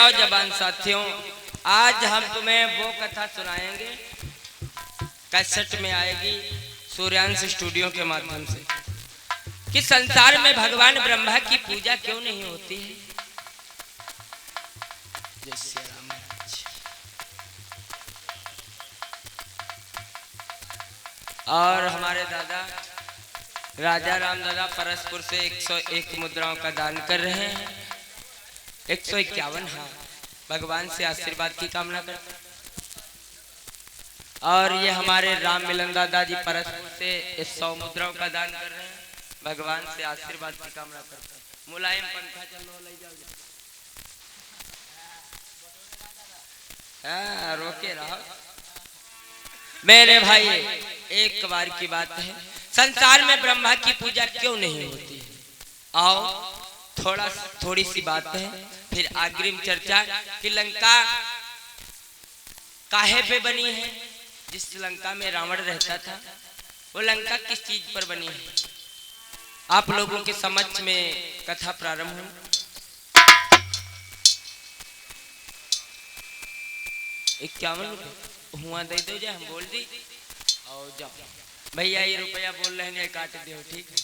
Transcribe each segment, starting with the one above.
नौजवान साथियों, आज हम तुम्हें वो कथा सुनाएंगे, कैसेट में आएगी सूर्यांश स्टूडियो के माध्यम से, कि संसार में भगवान ब्रह्मा की पूजा क्यों नहीं होती है। जय श्री राम। और हमारे दादा राजा राम दादा परसपुर से 101 मुद्राओं का दान कर रहे हैं। 151, हाँ, भगवान से आशीर्वाद की कामना करते हैं। और ये हमारे राम मिलन दादा जी परसपुर से 100 मुद्राओं का दान कर रहे हैं, भगवान से आशीर्वाद की कामना करते हैं। मुलायम पंखा चलो ले जाओ, रोके रहो मेरे भाई। एक बार की बात है, संसार में ब्रह्मा की पूजा क्यों नहीं होती है। आओ थोड़ी सी बात है, फिर अग्रिम चर्चा कि लंका काहे पे बनी है। जिस लंका में रावण रहता था, वो लंका किस चीज पर बनी है। आप लोगों के समक्ष में कथा प्रारंभ हुई। 51 रुपये हुआ दे दो, जो हम बोल दी और जाओ भैया, ये रुपया बोल रहे हैं काट दो, ठीक है।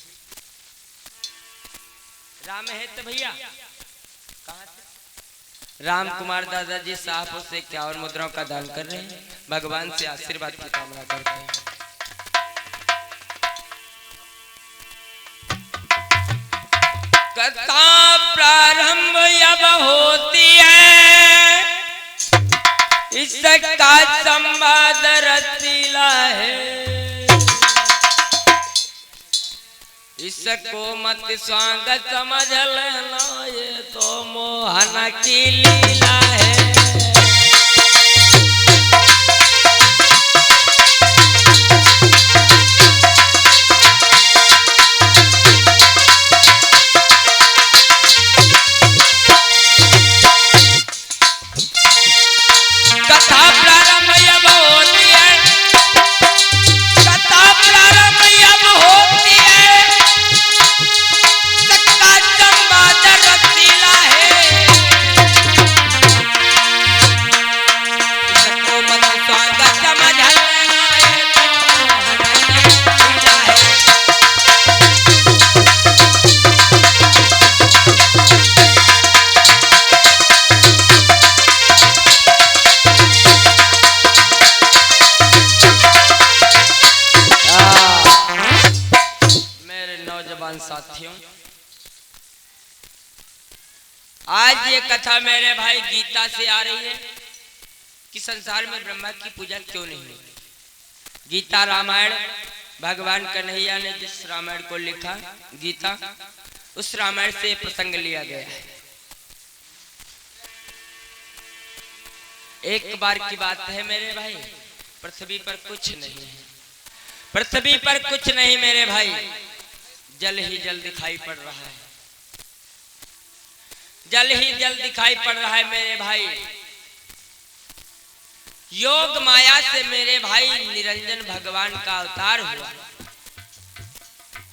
राम है तो भैया कहाँ से? राम कुमार दादाजी साहब से 51 मुद्राओं का दान कर रहे हैं, भगवान से आशीर्वाद की कामना करते हैं। कथा प्रारंभ अब होती है, इसका संवाद रसीला है, इसको मत स्वागत समझ लेना, ये तो मोहन की लीला है। कथा प्रारंभ अब होती है, कथा प्रारंभ अब होती है, इसका संवाद रसीला है, इसको मत स्वागत समझ लेना, ये तो लीला है। साथियों, आज ये कथा मेरे भाई गीता से आ रही है कि संसार में ब्रह्मा की पूजा क्यों नहीं होती। गीता रामायण, भगवान कन्हैया ने जिस रामायण को लिखा गीता, उस रामायण से प्रसंग लिया गया है। एक बार की बात है मेरे भाई, पृथ्वी पर कुछ नहीं है, पृथ्वी पर कुछ नहीं मेरे भाई, जल ही जल दिखाई पड़ रहा है, जल ही जल दिखाई पड़ रहा है मेरे भाई। योग माया से मेरे भाई निरंजन भगवान का अवतार हुआ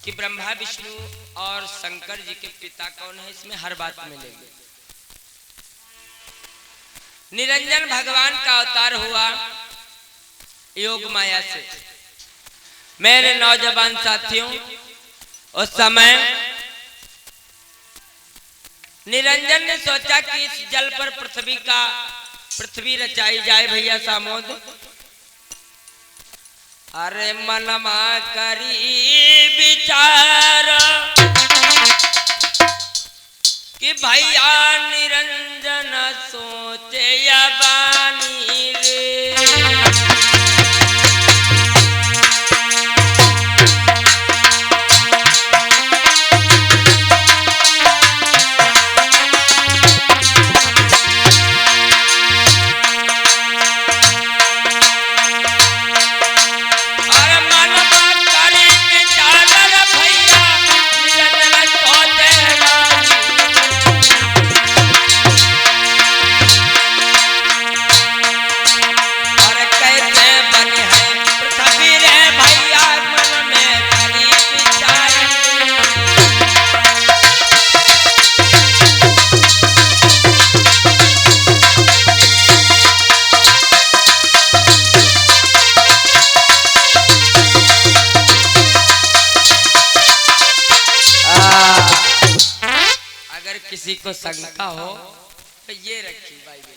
कि ब्रह्मा विष्णु और शंकर जी के पिता कौन है, इसमें हर बात मिलेगी। निरंजन भगवान का अवतार हुआ योग माया से। मेरे नौजवान साथियों, उस समय निरंजन ने सोचा कि इस जल पर पृथ्वी रचाई जाए भैया सामोद। अरे मनमा करी विचार कि भैया निरंजन सोचे या बानी रे। किसी को शंका हो तो ये रखी बाइबल।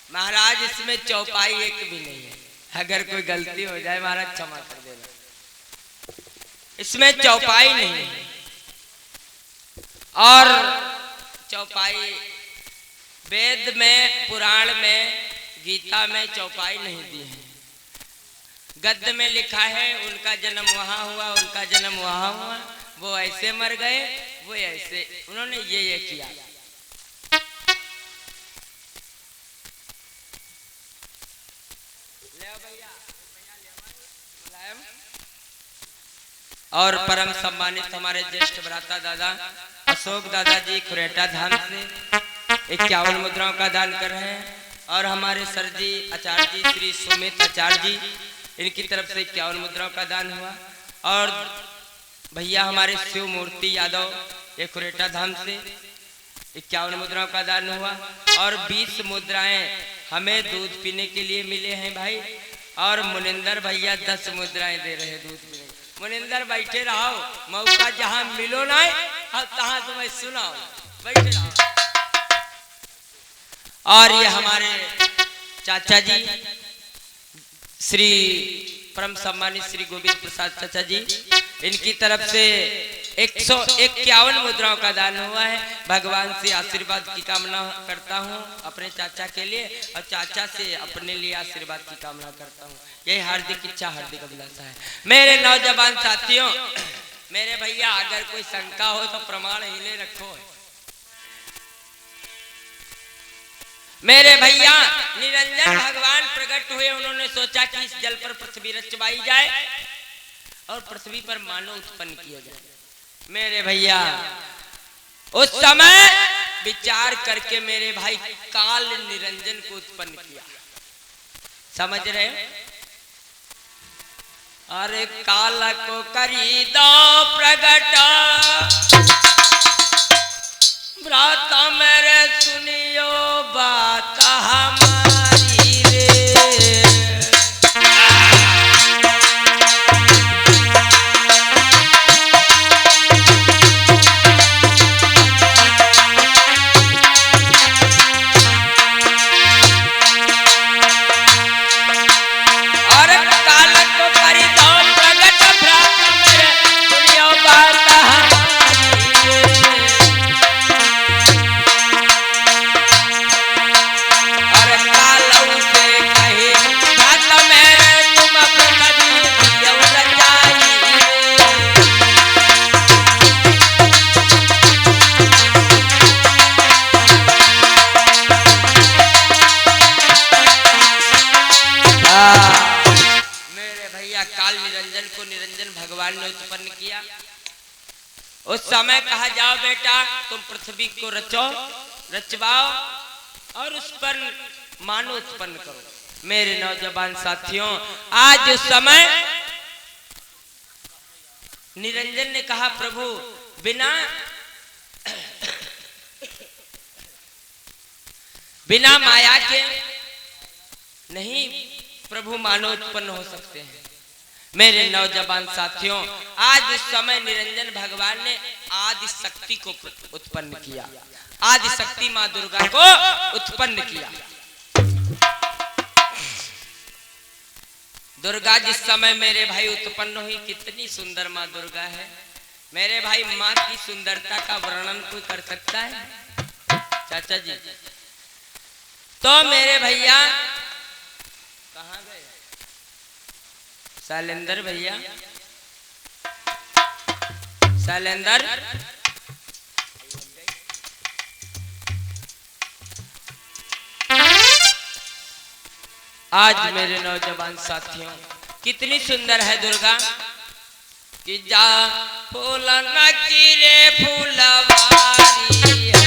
महाराज इसमें चौपाई एक भी नहीं है, अगर कोई गलती हो जाए महाराज क्षमा कर देना, इसमें चौपाई नहीं है। और चौपाई वेद में, पुराण में, गीता में चौपाई नहीं दी है। गद्य में लिखा है उनका जन्म वहां हुआ, उनका जन्म वहां हुआ, वो ऐसे मर गए, वो ऐसे, उन्होंने ये किया। और परम सम्मानित हमारे ज्येष्ठ भ्राता दादा अशोक दादाजी खुरेटा धाम से 51 मुद्राओं का दान कर रहे हैं। और हमारे सर जी आचार्य जी श्री सुमित आचार्य जी, इनकी तरफ से 51 मुद्राओं का दान हुआ। और भैया हमारे शिव मूर्ति यादव ये खुरेटा धाम से 51 मुद्राओं का दान हुआ। और 20 मुद्राएं हमें दूध पीने के लिए मिले हैं भाई। और मुनिंदर भैया 10 मुद्राएं दे रहे हैं दूध पीने। मुनिंदर बैठे रहो, मौका जहां मिलो ना तहां तुम्हें सुनाओ, बैठे रहो। और ये हमारे चाचा जी श्री परम सम्मानित श्री गोविंद प्रसाद चाचा जी, इनकी तरफ से 151 मुद्राओं का दान हुआ है। भगवान से आशीर्वाद की कामना करता हूँ अपने चाचा के लिए, और चाचा से अपने लिए आशीर्वाद की कामना करता हूँ। यही हार्दिक इच्छा, हार्दिक अभिलाषा है। मेरे नौजवान साथियों, मेरे भैया अगर कोई शंका हो तो प्रमाण हिले रखो। मेरे भैया निरंजन भगवान प्रकट हुए, उन्होंने सोचा कि इस जल पर पृथ्वी रचवाई जाए और पृथ्वी पर मानव उत्पन्न किया जाए। मेरे भैया उस समय विचार करके मेरे भाई काल निरंजन को उत्पन्न किया। समझ रहे? अरे काल को करी दो प्रगट, भ्राता मेरे सुनियो बात हमारी रे। उस समय कहा जाओ बेटा तुम पृथ्वी को रचो, रचवाओ और उस पर मानव उत्पन्न करो। मेरे नौजवान साथियों, आज उस समय निरंजन ने कहा प्रभु बिना माया के नहीं प्रभु मानव उत्पन्न हो सकते हैं। मेरे नौजवान साथियों, आज उस समय निरंजन भगवान ने आदि शक्ति को उत्पन्न किया, आदि शक्ति मां दुर्गा को उत्पन्न किया। दुर्गा जिस समय मेरे भाई उत्पन्न हुई, कितनी सुंदर मां दुर्गा है। मेरे भाई मां की सुंदरता का वर्णन कोई कर सकता है चाचा जी? तो मेरे भैया कहां गए? शैलेंद्र भैया, शैलेंद्र आज मेरे नौजवान साथियों कितनी सुंदर है दुर्गा कि जा फूल न गिरे फूलवारी है।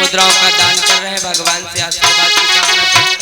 मुद्राओं का दान कर रहे हैं, भगवान से आशीर्वाद की कामना करते हैं।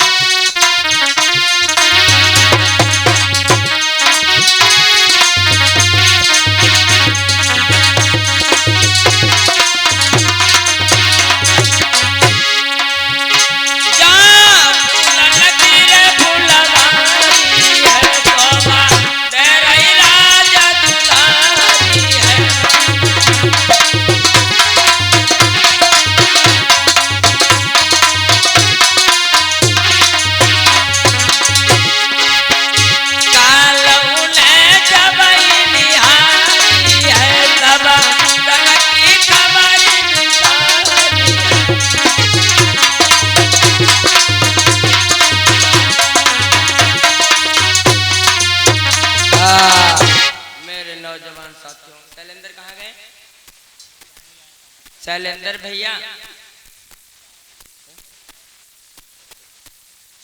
शैलेंद्र भैया,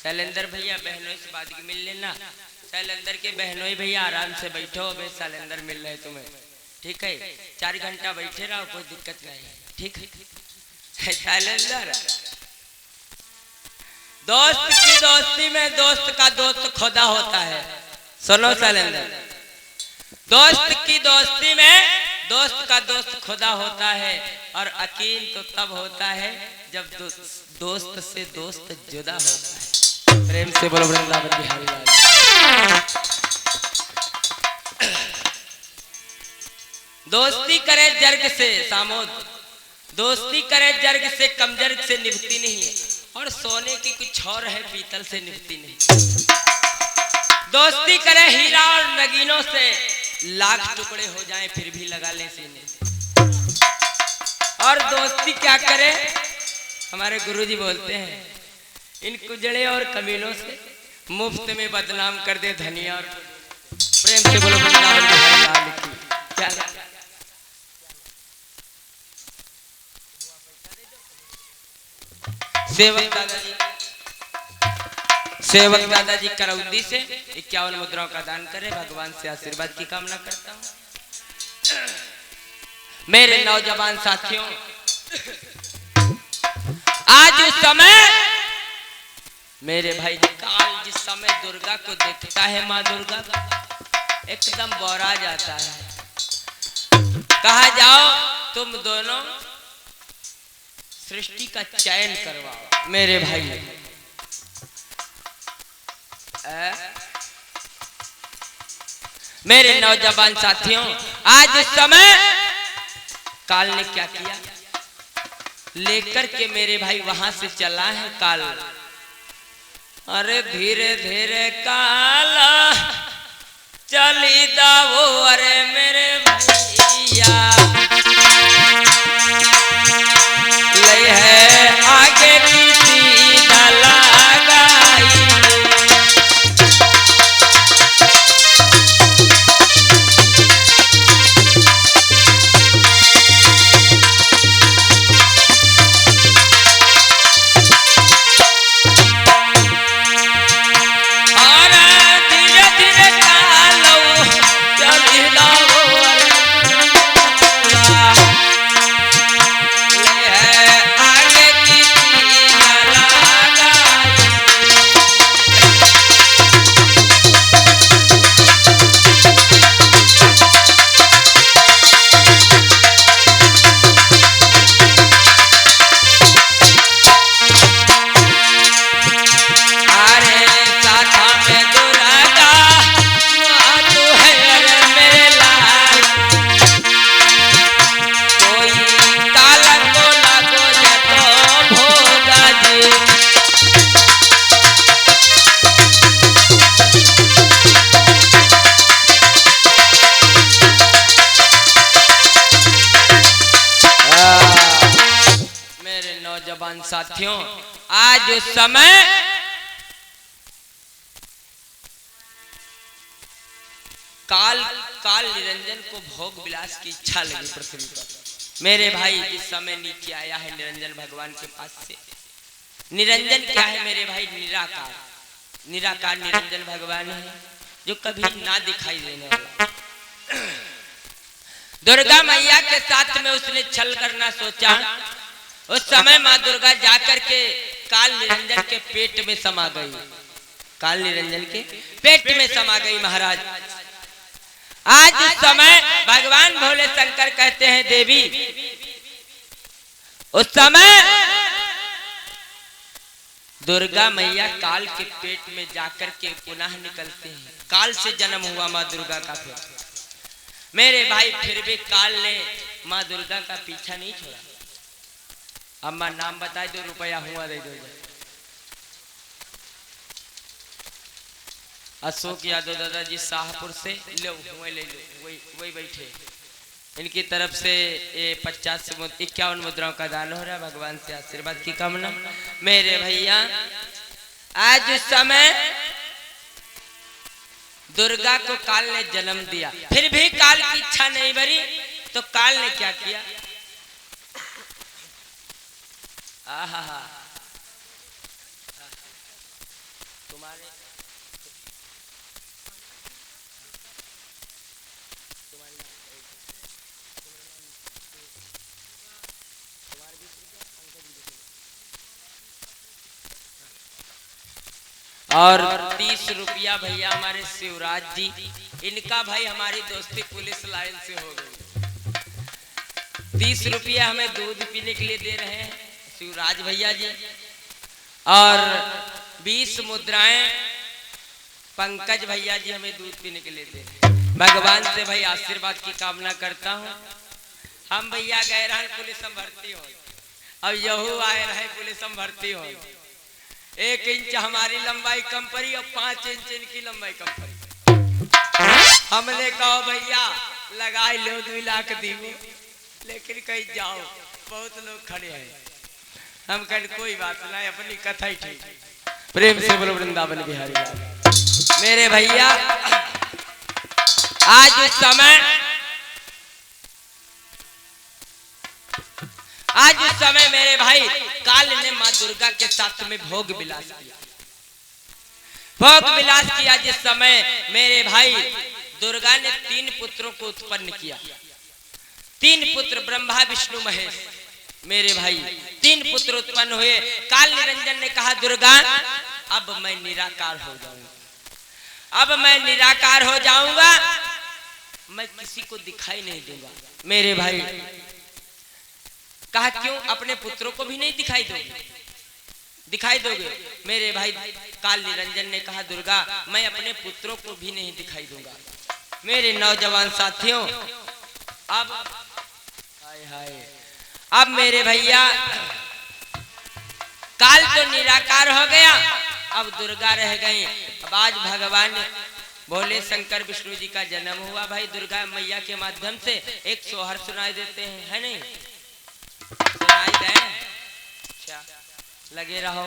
शैलेंद्र भैया बहनों से बात की मिल लेना। शैलेंद्र के बहनों भैया आराम से बैठो, अबे शैलेंद्र मिल रहे तुम्हें, ठीक है? 4 घंटा बैठे रहो, कोई दिक्कत नहीं, ठीक है? शैलेंद्र, दोस्त की दोस्ती में दोस्त का दोस्त खुदा होता है। सुनो शैलेंद्र, दोस्त की दोस्ती में दोस्त का दोस्त खुदा होता है, और यकीन तो तब होता है जब दोस्त से दोस्त जुदा होता है। प्रेम से बोलो वृंदावन बिहारी लाल। दोस्ती करे जर्ग से सामोद, दोस्ती करे जर्ग से कमजर्ग से निभती नहीं है, और सोने की कुछ और है पीतल से निभती नहीं। दोस्ती करे हीरा और नगीनों से, लाख टुकड़े हो जाएं फिर भी लगा ले सीने। और दोस्ती क्या करे, हमारे गुरुजी बोलते हैं, इन कुजड़े और कमीनों से मुफ्त में बदनाम कर दे धनिया और। प्रेम से बोलो वृंदावन बिहारी लाल की। क्या सेवक दादाजी, सेवक दादाजी करौदी से 51 मुद्राओं का दान करे, भगवान से आशीर्वाद की कामना करता हूँ। मेरे नौजवान साथियों, आज उस समय मेरे भाई काल जिस समय दुर्गा को देखता है, माँ दुर्गा एकदम बौरा जाता है। कहा जाओ तुम दोनों सृष्टि का चयन करवाओ मेरे भाई। मेरे नौजवान साथियों, आज इस समय काल ने क्या किया, लेकर के मेरे भाई वहां से चला है काल। अरे धीरे धीरे काल चली दावो, अरे मेरे भैया ले है आगे की सीधा लगाई। साथियों, आज उस समय काल निरंजन को भोग विलास की इच्छा लगी पृथ्वी पर। मेरे भाई जिस समय नीचे आया है निरंजन भगवान के पास से। निरंजन क्या है मेरे भाई? निराकार। निराकार निरंजन भगवान है जो कभी ना दिखाई देने वाला। दुर्गा मैया के साथ में उसने छल करना सोचा, उस समय माँ दुर्गा जाकर के काल निरंजन के पेट में समा गई। काल निरंजन के पेट में समा गई महाराज। आज इस समय भगवान भोले शंकर कहते हैं देवी, उस समय दुर्गा मैया काल के पेट में जाकर के पुनः निकलते हैं। काल से जन्म हुआ माँ दुर्गा का। फिर मेरे भाई फिर भी काल ने माँ दुर्गा का पीछा नहीं छोड़ा। अम्मा नाम बताए, 2 रुपया हुआ दे दो। अशोक यादव दादाजी शाहपुर से ले लो, वही बैठे। इनकी तरफ से ये 50 से 51 मुद्राओं का दान हो रहा है। भगवान से आशीर्वाद की कामना। मेरे भैया आज इस समय दुर्गा को काल ने जन्म दिया, फिर भी काल की इच्छा नहीं भरी, तो काल ने क्या किया? आहा, तुम्हारे और 30 रुपया भैया हमारे शिवराज जी, इनका भाई हमारी दोस्ती पुलिस लाइन से हो गई। 30 रुपया हमें दूध पीने के लिए दे रहे हैं शिवराज भैया जी, और 20 मुद्राएं पंकज भैया जी हमें दूध पीने के लिए दे रहे हैं। भगवान से भाई आशीर्वाद की कामना करता हूँ। हम भैया गए रहे पुलिस में भर्ती हो, अब यहू आए रहे पुलिस में भर्ती हो। 1 इंच हमारी लंबाई कम पड़ी और 5 इंच इनकी लंबाई कम पड़ी। हमने कहा भैया लगा लो 2 लाख दीवो, लेकिन कहीं जाओ, बहुत लोग खड़े हैं। हम कहें कोई बात नहीं, अपनी कथा ही ठीक। प्रेम से बोलो वृंदावन बिहारी लाल। मेरे भैया आज इस समय मेरे भाई काल ने माँ दुर्गा के साथ में भोग विलास किया। भोग विलास किया जिस समय मेरे भाई दुर्गा ने 3 पुत्रों को उत्पन्न किया। 3 पुत्र ब्रह्मा विष्णु महेश। मेरे भाई 3 पुत्र उत्पन्न हुए। काल निरंजन ने कहा दुर्गा अब मैं निराकार हो जाऊंगा, अब मैं निराकार हो जाऊंगा, मैं किसी को दिखाई नहीं दूंगा। मेरे भाई कहा क्यों? अपने पुत्रों को भी नहीं दिखाई दोगे? दिखाई दोगे? मेरे भाई काल निरंजन ने कहा दुर्गा मैं अपने पुत्रों को भी नहीं दिखाई दूंगा। मेरे नौजवान साथियों अब हाय हाय, अब मेरे भैया काल तो निराकार हो गया, अब दुर्गा रह गई। अब आज भगवान भोले शंकर विष्णु जी का जन्म हुआ। भाई दुर्गा मैया के माध्यम से एक सोहर सुनाई देते हैं, है नहीं? सुनाई दे? अच्छा लगे रहो,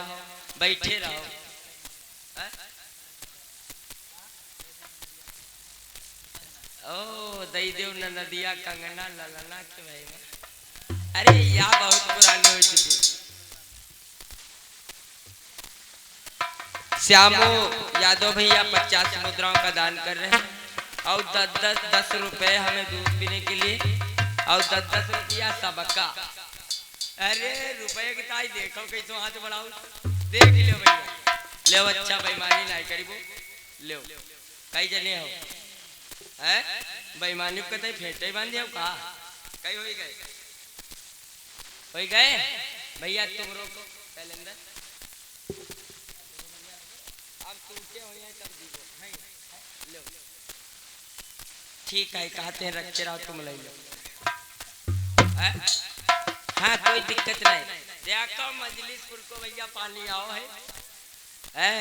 बैठे रहो। ओ दई देव न नदिया कंगना ललना के भाई। अरे यह बहुत पुरानी हो चुकी। श्यामू यादव भैया 50 मुद्राओं का दान कर रहे हैं, और 10 रुपए हमें दूध पीने के लिए, और 10 रुपया सबका। अरे रुपये की ताई देखो कैसे हाथ बढ़ाओ, देख लो भैया, ले अच्छा बेईमानी नहीं करीबो, ले कई जने हो हैं बेईमानी को तई फेंटे बांध दियो का कई हो गए भैया। तुम रोको कैलेंडर, अब टूटे हो जाए तब दीबो, हैं लो ठीक है, कहते हैं रखे रहो, तुम ले लो। हाँ कोई दिक्कत नहीं। देखो मजलिसपुर को भैया पानी आओ है।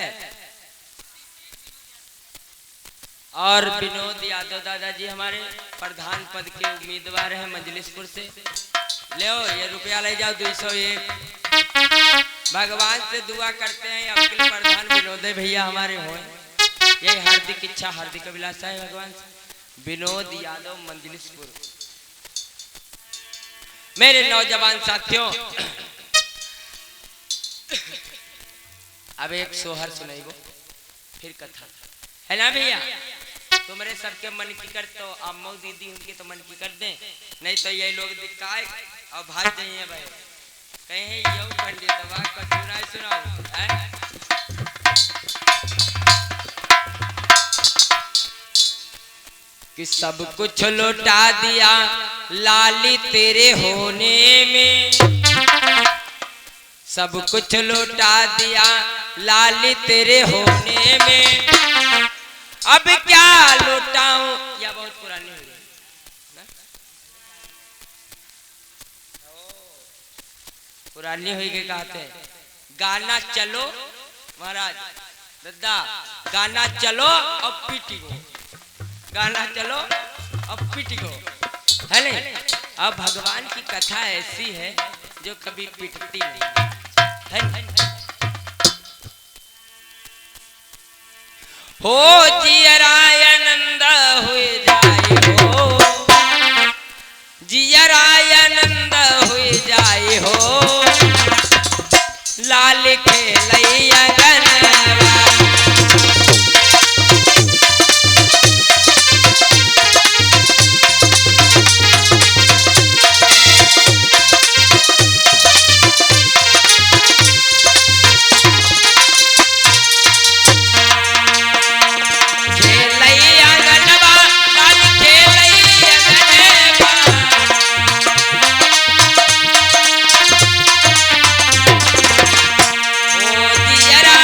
और विनोद यादव दादाजी हमारे प्रधान पद के उम्मीदवार हैं मजलिसपुर से। ले ये रुपया ले जाओ 201। भगवान से दुआ करते हैं आपके प्रधान विनोद भैया हमारे हो, यही हार्दिक इच्छा हार्दिक अभिलाषा है भगवान से। विनोद यादव मजलिसपुर। मेरे नौजवान साथियों अब एक सोहर सुनाइबो फिर कथा है ना भैया। तुम्हारे सबके मन की कर तो अम्मो दीदी उनके तो मन की कर दें, नहीं तो ये लोग दिखाए और भाग जाइए भाई, कहीं यो पंडितवा कचुरा सुनाओ हैं? कि सब कुछ लौटा दिया लाली तेरे होने में, सब कुछ लौटा दिया लाली तेरे होने में, अब क्या लौटाऊं। या बहुत पुरानी हुई ना? पुरानी हुई के कहते हैं गाना चलो महाराज दादा, गाना चलो अब पीटी को, गाना चलो अब पीटी को, है नहीं। अब भगवान की कथा ऐसी है जो कभी पिटती नहीं है। हो जियरायनंद हुए जाए हो, जियरायनंद हुए जाए हो, लाल खेलैया गनवा। जियरा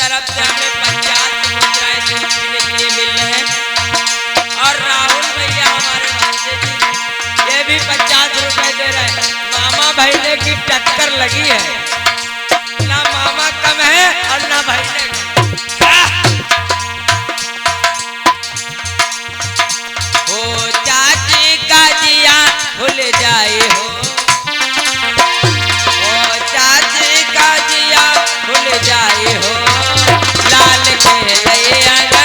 तरफ से हमें 50 मुद्राएं सीखने के लिए मिल रहे हैं और राहुल भैया हमारे भांजे जी ये भी 50 रुपए दे रहे हैं। मामा भाईले की टक्कर लगी है, ना मामा कम है और ना भाईले हो। चाची का जिया भूल जाए हो, चाची का जिया भूल जाए हो, लाल खेले अंगनवा।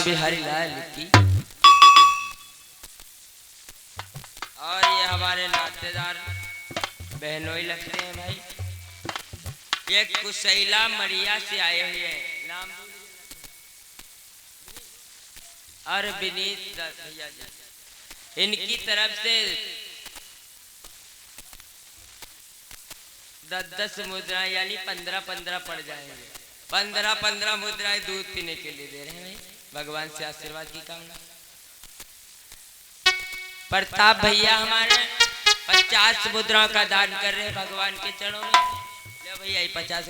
बिहारी लाल की और ये हमारे नातेदार बहनोई लगते हैं भाई। ये कुशैला मरिया से आए हुए हैं, नाम और विनीत भैया जी, इनकी तरफ से 10-10 मुद्राएं यानी 15-15 पड़ जाएंगे। 15-15 मुद्राएं दूध पीने के लिए दे रहे हैं। भगवान से आशीर्वाद की कामना। प्रताप भैया हमारे 50 मुद्राओं का दान कर रहे हैं भगवान के चरणों में। ले भैया 50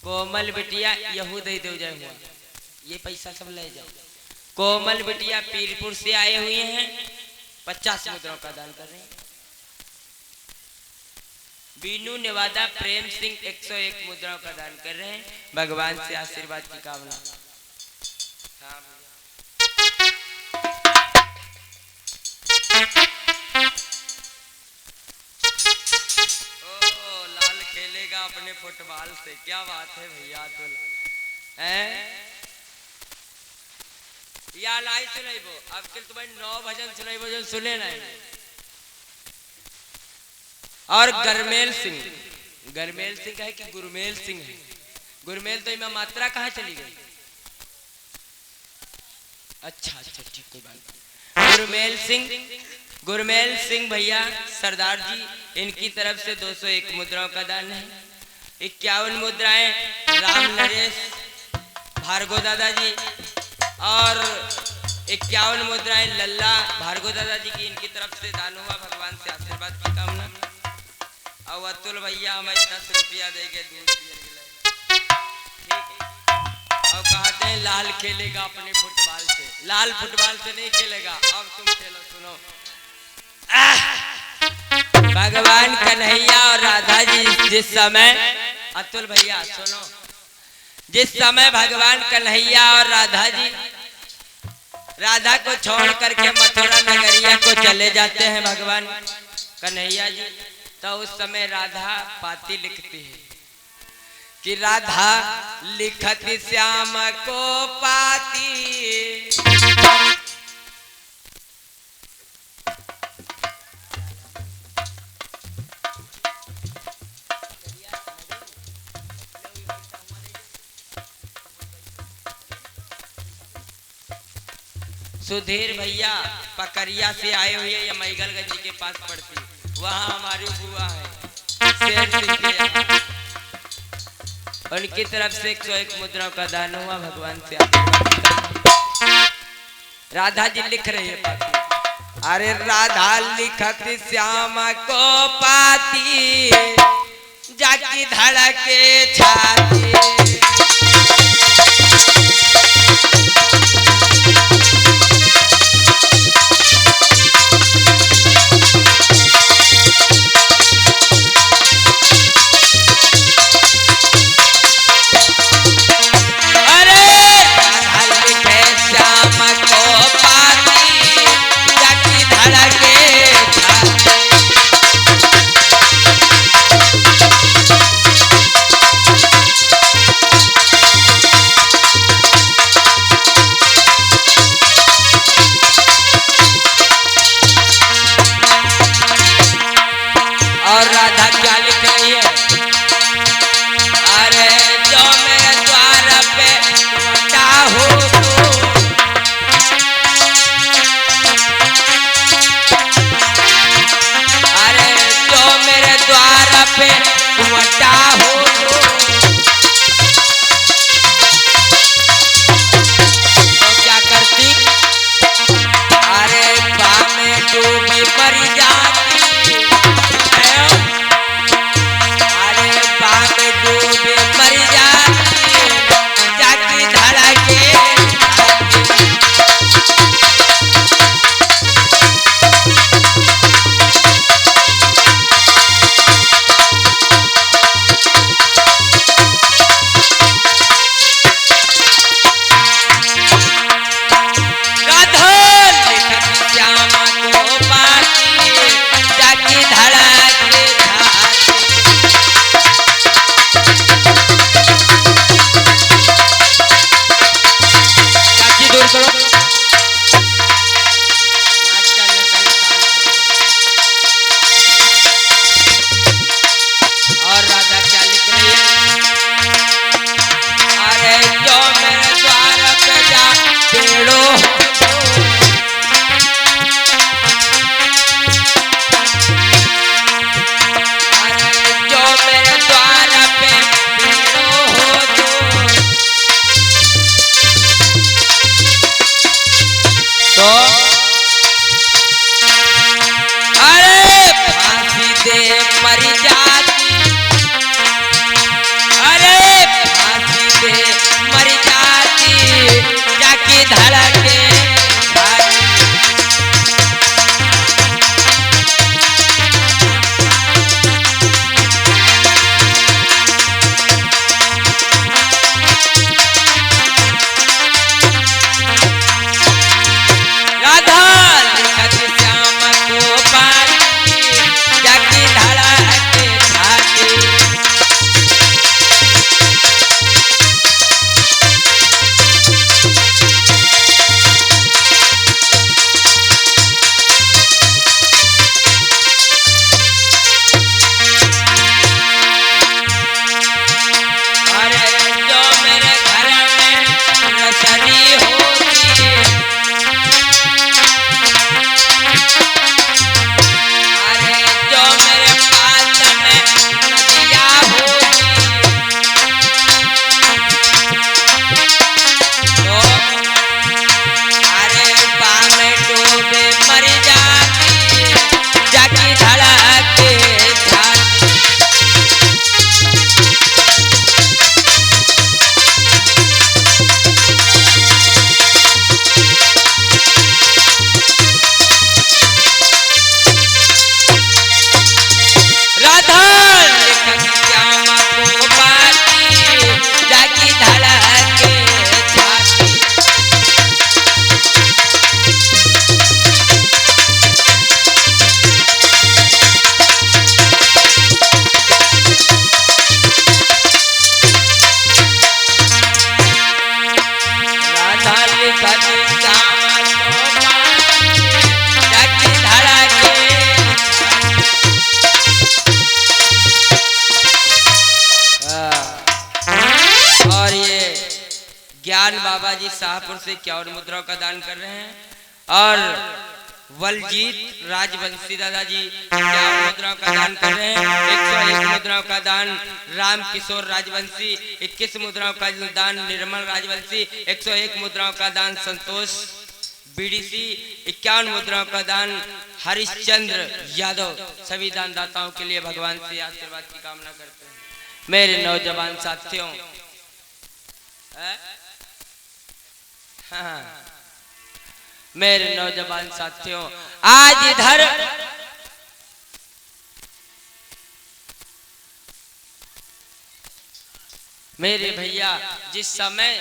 कोमल बिटिया यहू दे दो जाए हुआ, ये पैसा सब ले जाओ। कोमल बिटिया पीरपुर से आए हुए हैं, 50 मुद्राओं का दान कर रहे हैं। बीनू नेवादा प्रेम सिंह 101 मुद्राओं का दान कर रहे हैं। भगवान से आशीर्वाद की कामना। ओ लाल खेलेगा अपने फुटबॉल से, क्या बात है भैया। तो या लाई सुनाइबो अब के तुम्हें 9 भजन सुनाइबो जो सुने नहीं। और गरमेल सिंह है कि गुरमेल सिंह है? गुरमेल तो इनमें मात्रा कहाँ चली गई? अच्छा ठीक कोई बात। गुरमेल सिंह भैया सरदार जी, इनकी तरफ से 201 मुद्राओं का दान है। 51 मुद्राएं राम नरेश भार्गव दादा जी और 51 मुद्राएं लल्ला भार्गव दादा जी की इनकी तरफ से दान हुआ। भगवान से आशीर्वाद की कामना। और अतुल भैया हमें 10 रुपया देंगे दूध पीने के लिए, ठीक है। और कहते हैं लाल खेलेगा अपने फुटबॉल से, लाल फुटबॉल से नहीं खेलेगा। अब तुम खेलो, सुनो। भगवान कन्हैया और राधा जी जिस समय, अतुल भैया सुनो, जिस समय भगवान कन्हैया और राधा जी राधा को छोड़ करके मथुरा नगरिया को चले जाते हैं भगवान कन्हैया जी, तो उस समय राधा पाती लिखती है कि राधा लिखती श्याम को पाती, सुधीर भैया पकरिया से आए हुए या मैगलगंज के पास पड़ती, वहाँ हमारी बुआ है शेर सिंह के यहाँ। उनकी तरफ से 101 मुद्राओं का दान हुआ। भगवान से राधा जी लिख रही है पाती। अरे राधा लिखत श्यामा को पाती, जाकी धड़के छाती। ज्ञान बाबा जी शाहपुर से 51 मुद्राओं का दान कर रहे हैं। और वलजीत राजवंशी दादाजी 51 मुद्राओं का दान कर रहे हैं। 101 मुद्राओं का दान राम किशोर राजवंशी, 21 मुद्राओं का दान निर्मल राजवंशी, 101 मुद्राओं का दान संतोष बीडीसी, 51 मुद्राओं का दान हरिश्चंद्र यादव। सभी दानदाताओं के लिए भगवान से आशीर्वाद की कामना करते हैं। मेरे नौजवान साथियों, हाँ, मेरे नौजवान साथियों, आज इधर मेरे भैया जिस समय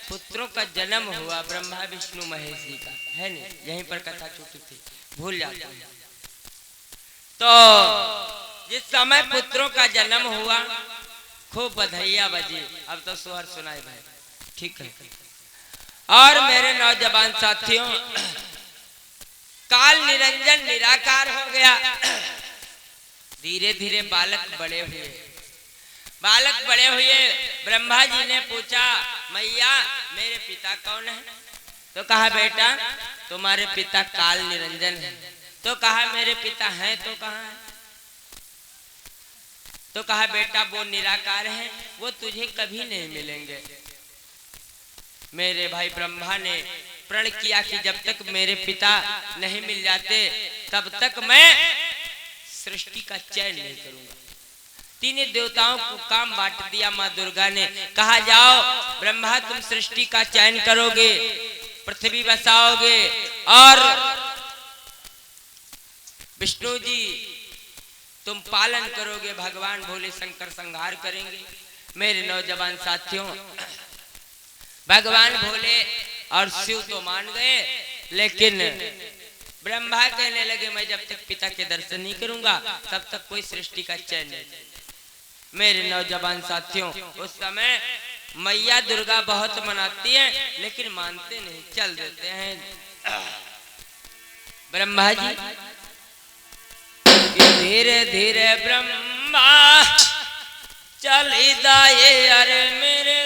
पुत्रों का जन्म हुआ ब्रह्मा विष्णु महेश जी का, है नहीं, यहीं पर कथा छूटी थी, भूल जाते हैं। तो जिस समय पुत्रों का जन्म हुआ खूब बधाइयां बजी। अब तो सोहर सुनाए भाई, ठीक है। और मेरे नौजवान साथियों, काल निरंजन निराकार हो गया। धीरे धीरे बालक बड़े हुए। बालक बड़े हुए, ब्रह्मा जी ने पूछा, मैया मेरे पिता कौन है? तो कहा बेटा तुम्हारे पिता काल निरंजन है। तो कहा मेरे पिता हैं तो कहाँ है? तो कहा बेटा वो निराकार है, वो तुझे कभी नहीं मिलेंगे। मेरे भाई ब्रह्मा ने प्रण किया कि जब तक मेरे पिता नहीं मिल जाते तब तक मैं सृष्टि का चयन नहीं करूंगा। तीनों देवताओं को काम बांट दिया। माँ दुर्गा ने कहा जाओ ब्रह्मा तुम सृष्टि का चयन करोगे, पृथ्वी बसाओगे, और विष्णु जी तुम पालन करोगे, भगवान भोले शंकर संहार करेंगे। मेरे नौजवान साथियों, भगवान भोले और शिव तो मान गए, लेकिन ब्रह्मा कहने लगे मैं जब तक पिता के दर्शन नहीं करूंगा तब तक कोई सृष्टि का चयन नहीं। मेरे नौजवान साथियों, उस समय मैया दुर्गा बहुत मनाती है लेकिन मानते नहीं, चल देते हैं। ब्रह्मा जी धीरे धीरे ब्रह्मा चल दाए अरे मेरे